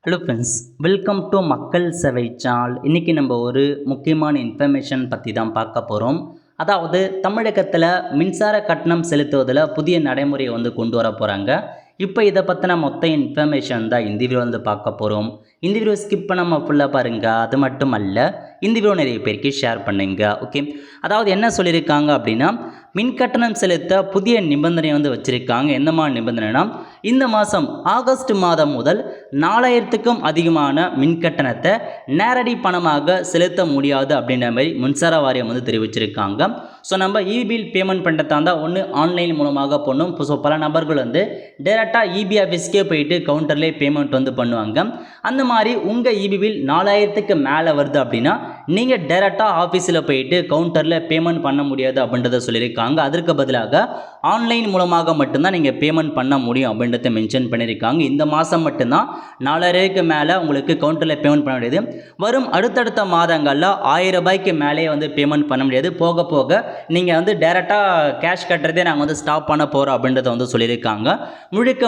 Hello friends, welcome to மக்கள் சேவை channel. இன்றைக்கி நம்ம ஒரு முக்கியமான இன்ஃபர்மேஷன் பற்றி தான் பார்க்க போகிறோம். அதாவது தமிழகத்தில் மின்சார கட்டணம் செலுத்துவதில் புதிய நடைமுறையை கொண்டு வர போகிறாங்க. இப்போ இதை பற்றின மொத்த இன்ஃபர்மேஷன் தான் இந்த வீடியோ பார்க்க போகிறோம். இந்த வீடியோ ஸ்கிப் பண்ணாமல் ஃபுல்லாக பாருங்கள். அது மட்டும் அல்ல, இந்த வீடியோ நிறைய பேருக்கு ஷேர் பண்ணுங்க. ஓகே, அதாவது என்ன சொல்லியிருக்காங்க அப்படின்னா, மின் கட்டணம் செலுத்த புதிய நிபந்தனை வச்சுருக்காங்க. எந்த மாதிரி நிபந்தனைனா, இந்த மாதம் ஆகஸ்ட் மாதம் முதல் 4000க்கும் அதிகமான மின் கட்டணத்தை நேரடி பணமாக செலுத்த முடியாது அப்படின்ற மாதிரி மின்சார வாரியம் தெரிவிச்சிருக்காங்க. ஸோ நம்ம பில் பேமெண்ட் பண்ணுறதா இருந்தால் ஒன்று ஆன்லைன் மூலமாக பண்ணும். ஸோ பல நபர்கள் டேரெக்டாக இபி ஆஃபீஸ்க்கே போயிட்டு கவுண்டர்லேயே பேமெண்ட் பண்ணுவாங்க. அந்த மாதிரி உங்கள் பில் 4000க்கு மேலே வருது அப்படின்னா நீங்கள் டேரெக்டாக ஆஃபீஸில் போயிட்டு கவுண்டரில் பேமெண்ட் பண்ண முடியாது அப்படின்றத சொல்லியிருக்காங்க. அதற்கு பதிலாக ஆன்லைன் மூலமாக மட்டும்தான் நீங்கள் பேமெண்ட் பண்ண முடியும் அப்படின்றத மென்ஷன் பண்ணியிருக்காங்க. இந்த மாதம் மட்டும்தான் 4000க்கு மேலே உங்களுக்கு கவுண்டரில் பேமெண்ட் பண்ண முடியாது. வரும் அடுத்தடுத்த மாதங்களில் 1000 ரூபாய்க்கு மேலே பேமெண்ட் பண்ண முடியாது. போக போக நீங்கள் டேரெக்டாக கேஷ் கட்டுறதே நாங்கள் ஸ்டாப் பண்ண போகிறோம் அப்படின்றத சொல்லியிருக்காங்க. முழுக்க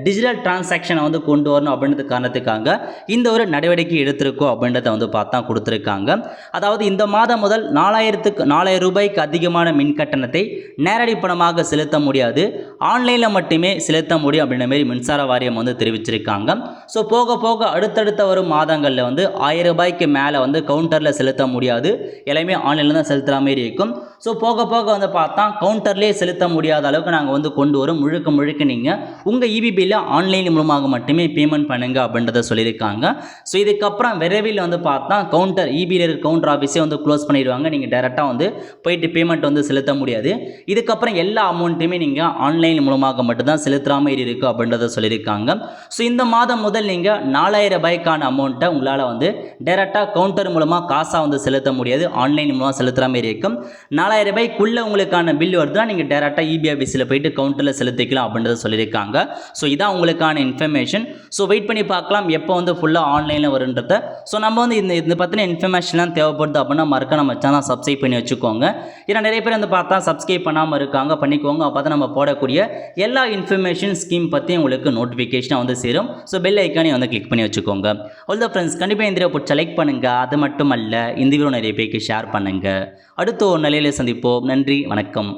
டிஜிட்டல் டிரான்சாக்ஷனை கொண்டு வரணும் அப்படின்றது காரணத்துக்காக இந்த ஒரு நடவடிக்கை எடுத்திருக்கோம் அப்படின்றத பார்த்தா கொடுத்துருக்காங்க. அதாவது இந்த மாதம் முதல் 4000 ரூபாய்க்கு அதிகமான மின் கட்டணத்தை நேரடி பணமாக செலுத்த முடியாது, ஆன்லைனில் மட்டுமே செலுத்த முடியும் அப்படின்ற மாதிரி மின்சார வாரியம் தெரிவிச்சிருக்காங்க. ஸோ போக போக அடுத்தடுத்த வரும் மாதங்களில் 1000 ரூபாய்க்கு மேலே கவுண்டரில் செலுத்த முடியாது, எல்லாமே ஆன்லைனில் தான் செலுத்துகிற மாதிரி இருக்கும். ஸோ போக போக பார்த்தா கவுண்டர்லேயே செலுத்த முடியாத அளவுக்கு நாங்கள் கொண்டு வரும். முழுக்க நீங்கள் உங்கள் பில்லை ஆன்லைன் மூலமாக மட்டுமே பேமெண்ட் பண்ணுங்க அப்படின்றத சொல்லியிருக்காங்க. ஸோ இதுக்கப்புறம் விரைவில் பார்த்தா கவுண்டர் இபியில் இருக்க கவுண்டர் ஆஃபீஸே க்ளோஸ் பண்ணிடுவாங்க. நீங்கள் டேரெக்டாக போயிட்டு பேமெண்ட் செலுத்த முடியாது. இதுக்கப்புறம் எல்லா அமௌண்ட்டையுமே நீங்கள் ஆன்லைன் மூலமாக மட்டும்தான் செலுத்துகிற மாதிரி இருக்குது அப்படின்றத சொல்லியிருக்காங்க. ஸோ இந்த மாதம் முதல் நீங்கள் 4000 ரூபாய்க்கான அமௌண்ட்டை உங்களால் டேரெக்டாக கவுண்டர் மூலமாக காசாக செலுத்த முடியாது, ஆன்லைன் மூலமாக செலுத்துகிற மாதிரி இருக்கும். 4000 ரூபாய்க்குள்ளே உங்களுக்கான பில் வருதுன்னா நீங்கள் டேரெக்டாக இபி ஆஃபீஸில் போயிட்டு கவுண்டரில் செலுத்திக்கலாம் அப்படின்றத சொல்லியிருக்காங்க. ஸோ இதான் உங்களுக்கான இன்ஃபர்மேஷன். ஸோ வெயிட் பண்ணி பார்க்கலாம் எப்போ ஃபுல்லாக ஆன்லைனில் வருன்றத. ஸோ நம்ம இந்த பற்றின இன்ஃபர்மேஷன்லாம் தேவைப்படுது அப்படின்னா மறக்க நம்ம சேனல் சப்ஸ்கிரைப் பண்ணி வச்சுக்கோங்க. ஏன்னா நிறைய பேர் பார்த்தா சப்ஸ்கிரைப் பண்ணாமல் இருக்காங்க, பண்ணிக்கோங்க. அப்போ தான் நம்ம போடக்கூடிய எல்லா இன்ஃபர்மேஷன் ஸ்கீம் பற்றி உங்களுக்கு நோட்டிஃபிகேஷனாக சேரும். ஸோ பெல் ஐக்கானே கிளிக் பண்ணி வச்சுக்கோங்க. ஆல் த ஃப்ரெண்ட்ஸ், கண்டிப்பாக இந்த வீடியோ பிடிச்ச லைக் பண்ணுங்கள். அது மட்டும் அல்ல, இந்த வீடியோ நிறைய பேருக்கு ஷேர் பண்ணுங்கள். அடுத்த ஒரு நிலையில் சந்திப்போம். நன்றி, வணக்கம்.